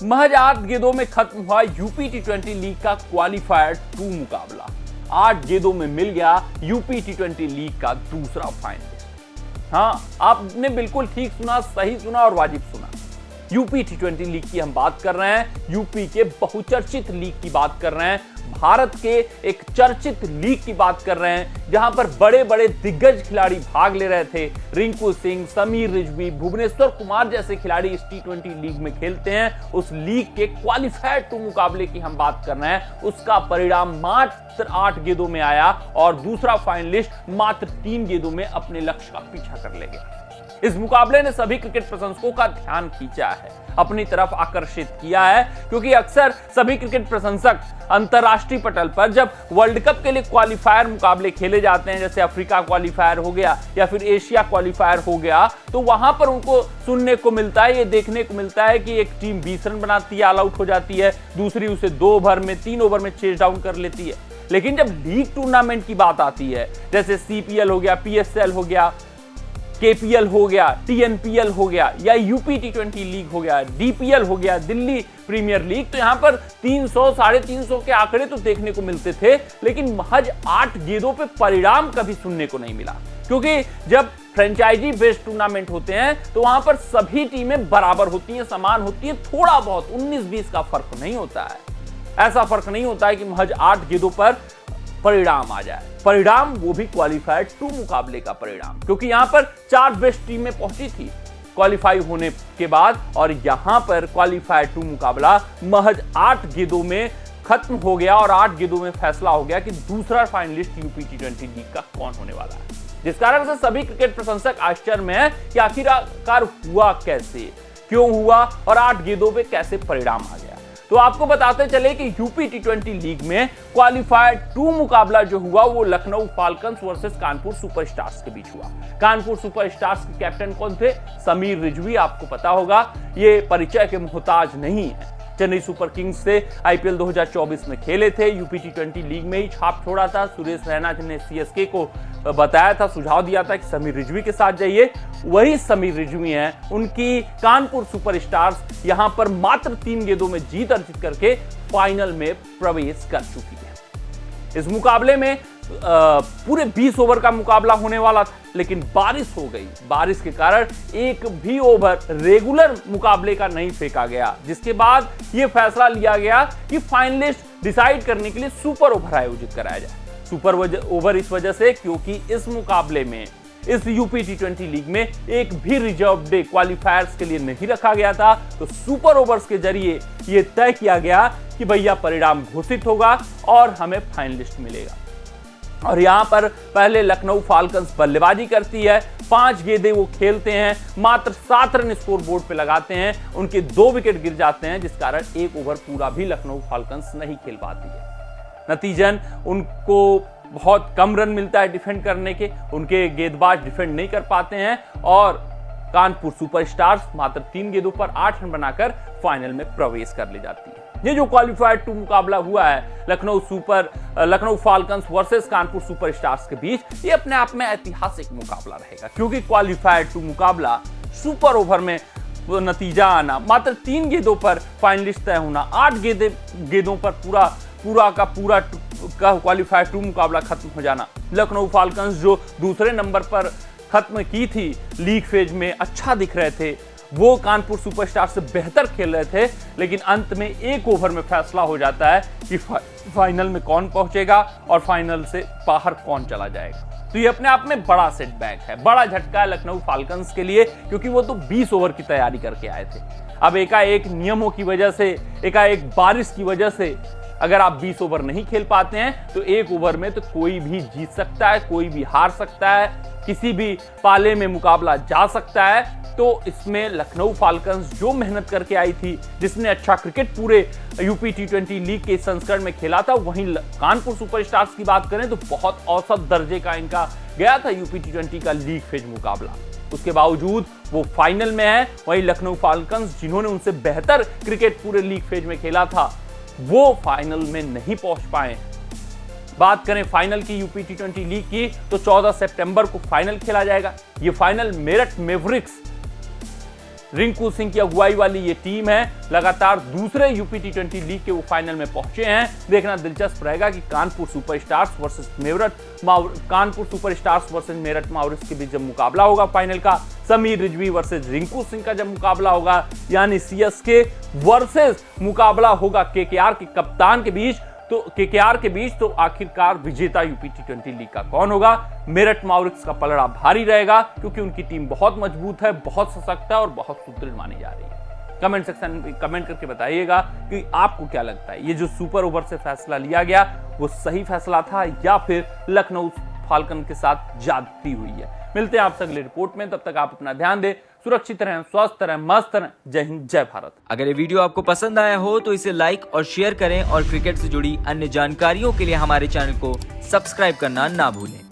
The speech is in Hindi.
महज 8 गेंदों में खत्म हुआ यूपी टी20 लीग का क्वालिफायर 2 मुकाबला। 8 गेंदों में मिल गया यूपी टी20 लीग का दूसरा फाइनलिस्ट। हाँ, आपने बिल्कुल ठीक सुना, सही सुना और वाजिब सुना। यूपी टी20 लीग की हम बात कर रहे हैं, यूपी के बहुचर्चित लीग की बात कर रहे हैं, भारत के एक चर्चित लीग की बात कर रहे हैं, जहां पर बड़े बड़े दिग्गज खिलाड़ी भाग ले रहे थे। रिंकू सिंह, समीर रिजवी, भुवनेश्वर कुमार जैसे खिलाड़ी इस टी20 लीग में खेलते हैं। उस लीग के क्वालिफायर 2 मुकाबले की हम बात कर रहे हैं। उसका परिणाम मात्र 8 गेंदों में आया और दूसरा फाइनलिस्ट मात्र 3 गेंदों में अपने लक्ष्य का पीछा कर ले गया। इस मुकाबले ने सभी क्रिकेट प्रशंसकों का ध्यान खींचा है, अपनी तरफ आकर्षित किया है, क्योंकि अक्सर सभी क्रिकेट प्रशंसक अंतरराष्ट्रीय पटल पर जब वर्ल्ड कप के लिए क्वालिफायर मुकाबले खेले जाते हैं, जैसे अफ्रीका क्वालिफायर हो गया या फिर एशिया क्वालिफायर हो गया, तो वहां पर उनको सुनने को मिलता है, ये देखने को मिलता है कि एक टीम 20 रन बनाती है, ऑल आउट हो जाती है, दूसरी उसे 2 ओवर में 3 ओवर में चेज डाउन कर लेती है। लेकिन जब लीग टूर्नामेंट की बात आती है, जैसे सीपीएल हो गया, पीएसएल हो गया, केपीएल हो गया, टीएनपीएल हो गया या यूपी टी20 लीग हो गया, डीपीएल हो गया, दिल्ली प्रीमियर लीग, तो यहां पर 300, 350 के आंकड़े तो देखने को मिलते थे, लेकिन महज 8 गेंदों पे परिणाम कभी सुनने को नहीं मिला। क्योंकि जब फ्रेंचाइजी बेस्ड टूर्नामेंट होते हैं तो वहां पर सभी टीमें बराबर होती हैं, समान होती हैं, थोड़ा बहुत 19-20 का फर्क नहीं होता है। ऐसा फर्क नहीं होता है कि महज 8 गेंदों पर परिणाम आ जाए। परिणाम वो भी क्वालिफायर 2 मुकाबले का परिणाम, क्योंकि यहां पर 4 बेस्ट टीमें पहुंची थी क्वालिफाई होने के बाद, और यहां पर क्वालिफायर 2 मुकाबला महज 8 गेंदों में खत्म हो गया और 8 गेंदों में फैसला हो गया कि दूसरा फाइनलिस्ट यूपी टी20 लीग का कौन होने वाला है। जिस कारण से सभी क्रिकेट प्रशंसक आश्चर्य में है कि आखिरकार हुआ कैसे, क्यों हुआ और 8 गेंदों पे कैसे परिणाम आ गया। तो आपको बताते चले कि यूपी टी20 लीग में क्वालिफायर 2 मुकाबला जो हुआ वो Lucknow falcons versus Kanpur superstars के बीच हुआ। कानपुर सुपरस्टार्स के कैप्टन कौन थे? समीर रिजवी। आपको पता होगा, ये परिचय के मोहताज नहीं है। चेन्नई सुपर किंग्स से आईपीएल 2024 में खेले थे, यूपी टी20 लीग में ही छाप छोड़ा था। सुरेश रैना ने सीएसके को बताया था, सुझाव दिया था कि समीर रिजवी के साथ जाइए। वही समीर रिजवी हैं, उनकी कानपुर सुपरस्टार्स यहां पर मात्र 3 गेंदों में जीत अर्जित करके फाइनल में प्रवेश कर चुकी है। इस मुकाबले में पूरे 20 ओवर का मुकाबला होने वाला था, लेकिन बारिश हो गई। बारिश के कारण एक भी ओवर रेगुलर मुकाबले का नहीं फेंका गया, जिसके बाद यह फैसला लिया गया कि फाइनलिस्ट डिसाइड करने के लिए सुपर ओवर आयोजित कराया जाए। सुपर ओवर इस वजह से क्योंकि इस मुकाबले में, इस यूपी टी20 लीग में एक भी रिजर्व डे क्वालिफायर्स के लिए नहीं रखा गया था, तो सुपर ओवर्स के जरिए यह तय किया गया कि भैया परिणाम घोषित होगा और हमें फाइनलिस्ट मिलेगा। और यहां पर पहले लखनऊ फाल्कन्स बल्लेबाजी करती है, 5 गेंदें वो खेलते हैं, मात्र 7 रन स्कोर बोर्ड पे लगाते हैं, उनके 2 विकेट गिर जाते हैं, जिस कारण 1 ओवर पूरा भी लखनऊ फाल्कन्स नहीं खेल पाती है। नतीजन उनको बहुत कम रन मिलता है डिफेंड करने के, उनके गेंदबाज डिफेंड नहीं कर पाते हैं और कानपुर सुपरस्टार्स मात्र 3 गेंदों पर 8 रन बनाकर फाइनल में प्रवेश कर ले जाती है। ये जो क्वालिफायर 2 मुकाबला हुआ है Lucknow falcons versus Kanpur superstars के बीच, ये अपने आप में ऐतिहासिक मुकाबला रहेगा, क्योंकि क्वालिफायर 2 मुकाबला सुपर ओवर में नतीजा आना, मात्र 3 गेंदों पर फाइनलिस्ट तय होना, 8 गेंदों पर पूरा का क्वालिफायर 2 मुकाबला खत्म हो जाना। लखनऊ फाल्कन्स जो दूसरे नंबर पर खत्म की थी लीग फेज में, अच्छा दिख रहे थे, वो कानपुर सुपरस्टार से बेहतर खेल रहे थे, लेकिन अंत में 1 ओवर में फैसला हो जाता है कि फाइनल में कौन पहुंचेगा और फाइनल से बाहर कौन चला जाएगा। तो ये अपने आप में बड़ा सेटबैक है, बड़ा झटका है लखनऊ फाल्कन्स के लिए, क्योंकि वो तो 20 ओवर की तैयारी करके आए थे। अब एकाएक नियमों की वजह से, एकाएक बारिश की वजह से अगर आप 20 ओवर नहीं खेल पाते हैं तो 1 ओवर में तो कोई भी जीत सकता है, कोई भी हार सकता है, किसी भी पाले में मुकाबला जा सकता है। तो इसमें लखनऊ फाल्कन्स जो मेहनत करके आई थी, जिसने अच्छा क्रिकेट पूरे यूपी टी20 लीग के संस्करण में खेला था, वहीं कानपुर सुपरस्टार्स की बात करें तो बहुत औसत दर्जे का इनका गया था यूपी टी20 का लीग फेज मुकाबला। उसके बावजूद वो फाइनल में है। वहीं लखनऊ फाल्कन्स, जिन्होंने उनसे बेहतर क्रिकेट पूरे लीग फेज में खेला था, वो फाइनल में नहीं पहुंच पाए। बात करें फाइनल की यूपी टी20 लीग की, तो 14 सितंबर को फाइनल खेला जाएगा। ये फाइनल मेरठ मेवरिक्स रिंकू सिंह की अगुवाई वाली ये टीम है, लगातार दूसरे यूपी टी20 लीग के वो फाइनल में पहुंचे हैं। देखना दिलचस्प रहेगा कि कानपुर सुपरस्टार्स वर्सेस मेरठ मावरिस के बीच जब मुकाबला होगा फाइनल का, समीर रिजवी वर्सेस रिंकू सिंह का जब मुकाबला होगा, यानी सीएसके वर्सेस मुकाबला होगा केकेआर के कप्तान के बीच, तो आखिरकार विजेता यूपी टी20 लीग का कौन होगा? मेरठ मावरिस का पलड़ा भारी रहेगा, क्योंकि उनकी टीम बहुत मजबूत है, बहुत सशक्त है और बहुत सुदृढ़ मानी जा रही है। कमेंट सेक्शन में कमेंट करके बताइएगा कि आपको क्या लगता है, ये जो सुपर ओवर से फैसला लिया गया वो सही फैसला था या फिर लखनऊ फाल्कन के साथ ज्यादती हुई है। मिलते हैं आपसे अगले रिपोर्ट में, तब तक आप अपना ध्यान दें, सुरक्षित रहें, स्वस्थ रहें, मस्त रहें। जय हिंद, जय भारत। अगर ये वीडियो आपको पसंद आया हो तो इसे लाइक और शेयर करें और क्रिकेट से जुड़ी अन्य जानकारियों के लिए हमारे चैनल को सब्सक्राइब करना ना भूलें।